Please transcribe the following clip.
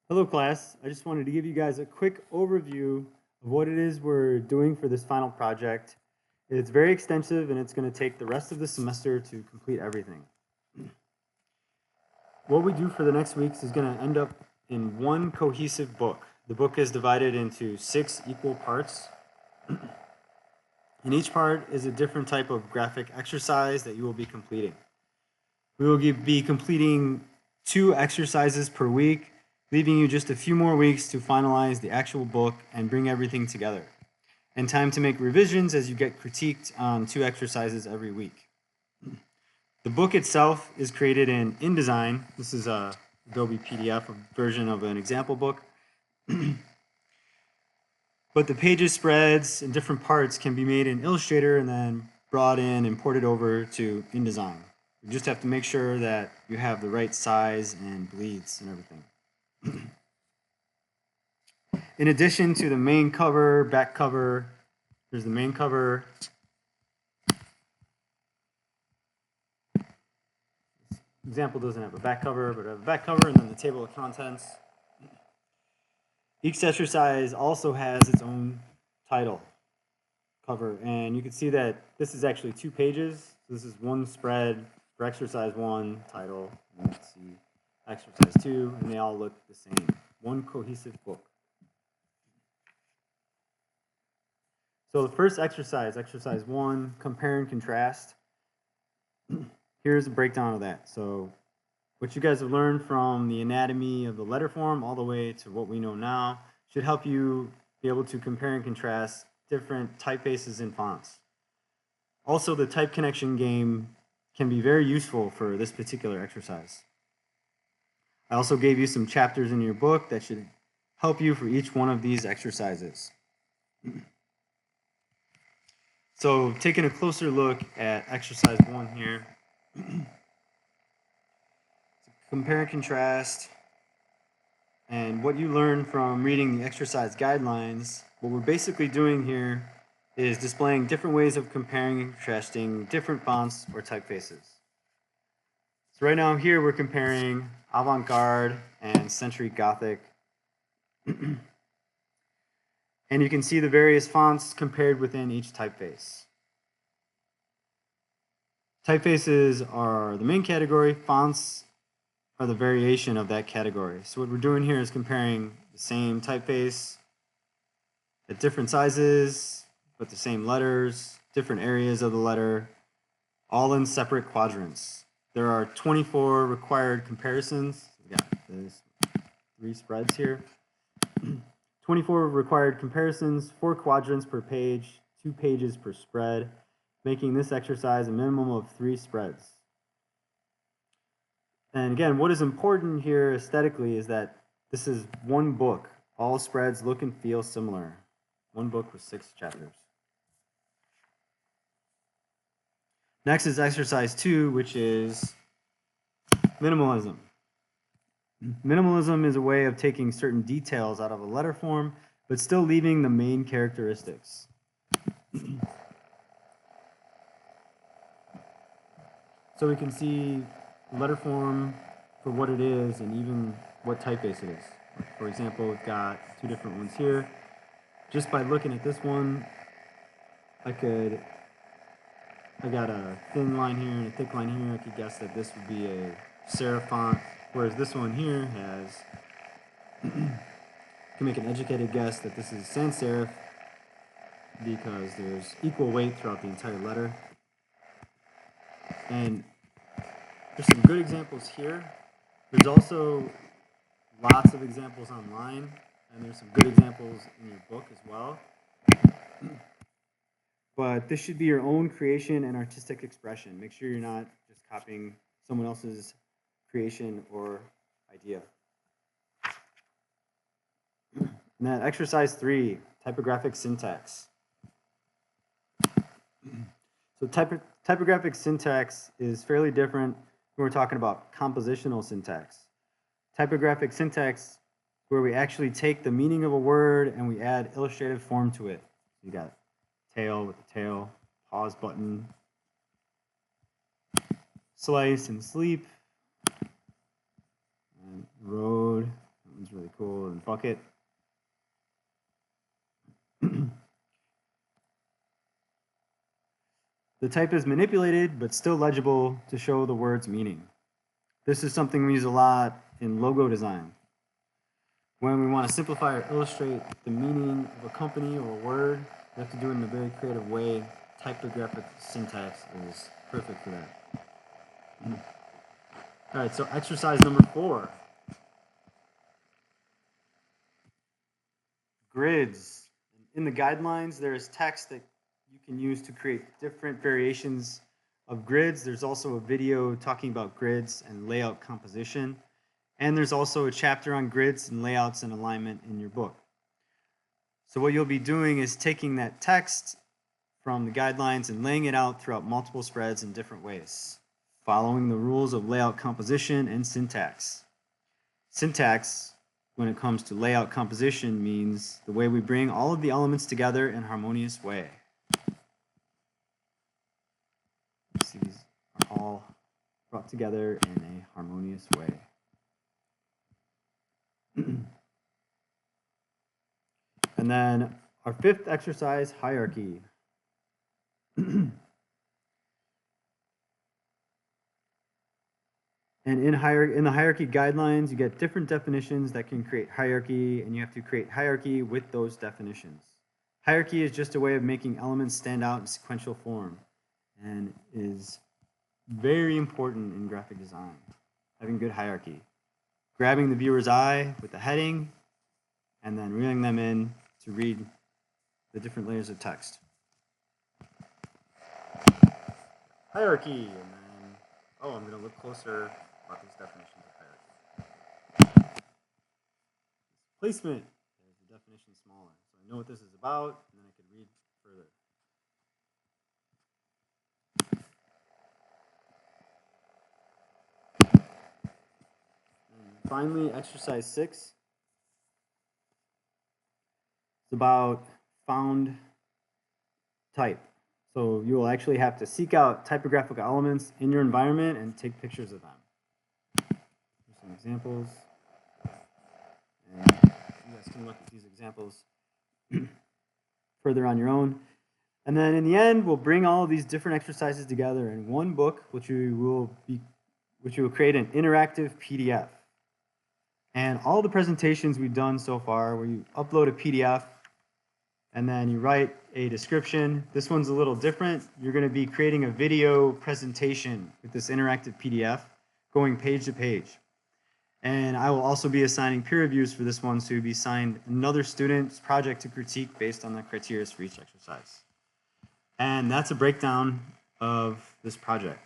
Hello class, I just wanted to give you guys a quick overview of what it is we're doing for this final project. It's very extensive and it's going to take the rest of the semester to complete everything. What we do for the next weeks is going to end up in one cohesive book. The book is divided into 6 equal parts. And each part is a different type of graphic exercise that you will be completing. We will be completing 2 exercises per week, leaving you just a few more weeks to finalize the actual book and bring everything together, and time to make revisions as you get critiqued on 2 exercises every week. The book itself is created in InDesign. This is a Adobe PDF version of an example book. But the pages, spreads, and different parts can be made in Illustrator and then brought in and ported over to InDesign. You just have to make sure that you have the right size and bleeds and everything. In addition to the main cover, back cover, there's the main cover. Example doesn't have a back cover, but I have a back cover and then the table of contents. Each exercise also has its own title cover, and you can see that this is actually 2 pages. This is one spread for exercise 1, title, and let's see, exercise 2, and they all look the same. One cohesive book. So the first exercise, exercise 1, compare and contrast. Here's a breakdown of that. So what you guys have learned from the anatomy of the letter form all the way to what we know now should help you be able to compare and contrast different typefaces and fonts. Also, the type connection game can be very useful for this particular exercise. I also gave you some chapters in your book that should help you for each one of these exercises. So taking a closer look at exercise 1 here. Compare and contrast, and what you learn from reading the exercise guidelines, what we're basically doing here is displaying different ways of comparing and contrasting different fonts or typefaces. So right now here we're comparing avant-garde and century Gothic. And you can see the various fonts compared within each typeface. Typefaces are the main category, fonts are the variation of that category. So what we're doing here is comparing the same typeface at different sizes, but the same letters, different areas of the letter, all in separate quadrants. There are 24 required comparisons. We got this 3 spreads here. 24 required comparisons, 4 quadrants per page, 2 pages per spread, making this exercise a minimum of 3 spreads. And again, what is important here aesthetically is that this is one book. All spreads look and feel similar. One book with 6 chapters. Next is exercise 2, which is minimalism. Minimalism is a way of taking certain details out of a letter form, but still leaving the main characteristics. So we can see the letter form for what it is and even what typeface it is. For example, we've got 2 different ones here. Just by looking at this one, I got a thin line here and a thick line here. I could guess that this would be a serif font, whereas this one here has, you can make an educated guess that this is sans serif because there's equal weight throughout the entire letter. And there's some good examples here. There's also lots of examples online, and there's some good examples in your book as well. But this should be your own creation and artistic expression. Make sure you're not just copying someone else's creation or idea. And then exercise 3, typographic syntax. So typographic syntax is fairly different when we're talking about compositional syntax. Typographic syntax, where we actually take the meaning of a word and we add illustrative form to it. You got tail with the tail, pause button, slice and sleep, and road. That one's really cool. in bucket. The type is manipulated, but still legible to show the word's meaning. This is something we use a lot in logo design. When we want to simplify or illustrate the meaning of a company or a word, we have to do it in a very creative way. Typographic syntax is perfect for that. All right, so exercise number 4. Grids. In the guidelines, there is text that you can use to create different variations of grids. There's also a video talking about grids and layout composition. And there's also a chapter on grids and layouts and alignment in your book. So what you'll be doing is taking that text from the guidelines and laying it out throughout multiple spreads in different ways, following the rules of layout composition and syntax. Syntax, when it comes to layout composition, means the way we bring all of the elements together in a harmonious way. These are all brought together in a harmonious way. And then our 5th exercise, hierarchy. And in the hierarchy guidelines, you get different definitions that can create hierarchy, and you have to create hierarchy with those definitions. Hierarchy is just a way of making elements stand out in sequential form, and is very important in graphic design, having good hierarchy. Grabbing the viewer's eye with the heading, and then reeling them in to read the different layers of text. Hierarchy, and then, I'm going to look closer about these definitions of hierarchy. Placement, there's the definition smaller. So I know what this is about, and then I can read further. And finally, exercise 6. It's about found type. So you will actually have to seek out typographical elements in your environment and take pictures of them. Here's some examples. And you guys can look at these examples further on your own. And then in the end, we'll bring all of these different exercises together in one book, which will create an interactive PDF. And all the presentations we've done so far, where you upload a PDF and then you write a description. This one's a little different. You're going to be creating a video presentation with this interactive PDF, going page to page. And I will also be assigning peer reviews for this one, so you'll be assigned another student's project to critique based on the criteria for each exercise. And that's a breakdown of this project.